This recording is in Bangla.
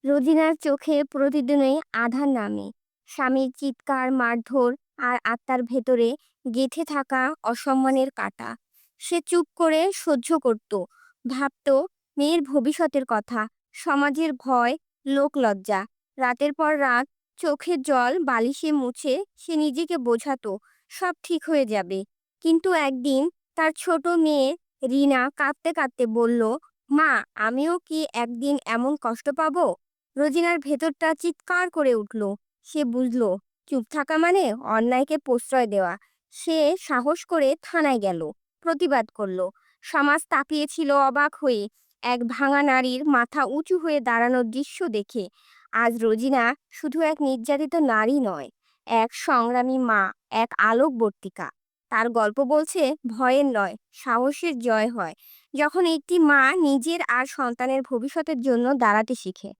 রোজিনার চোখে প্রতিদিনই আধার নামে। স্বামীর চিৎকার, মারধর আর আত্মার ভেতরে গেঁথে থাকা অসম্মানের কাঁটা। সে চুপ করে সহ্য করত, ভাবত মেয়ের ভবিষ্যতের কথা, সমাজের ভয়, লোকলজ্জা। রাতের পর রাত চোখের জল বালিশে মুছে সে নিজেকে বোঝাতো সব ঠিক হয়ে যাবে। কিন্তু একদিন তার ছোট মেয়ে রিনা কাঁদতে কাঁদতে বলল, মা, আমিও কি একদিন এমন কষ্ট পাবো? রোজিনার ভেতরটা চিৎকার করে উঠল। সে বুঝল, চুপ থাকা মানে অন্যায়কে প্রশ্রয় দেওয়া। সে সাহস করে থানায় গেল, প্রতিবাদ করল। সমাজ তাকিয়েছিল অবাক হয়ে, এক ভাঙা নারীর মাথা উঁচু হয়ে দাঁড়ানোর দৃশ্য দেখে। আজ রোজিনা শুধু এক নির্যাতিত নারী নয়, এক সংগ্রামী মা, এক আলোকবর্তিকা। তার গল্প বলছে, ভয়ের নয়, সাহসের জয় হয় যখন একটি মা নিজের আর সন্তানের ভবিষ্যতের জন্য দাঁড়াতে শিখে।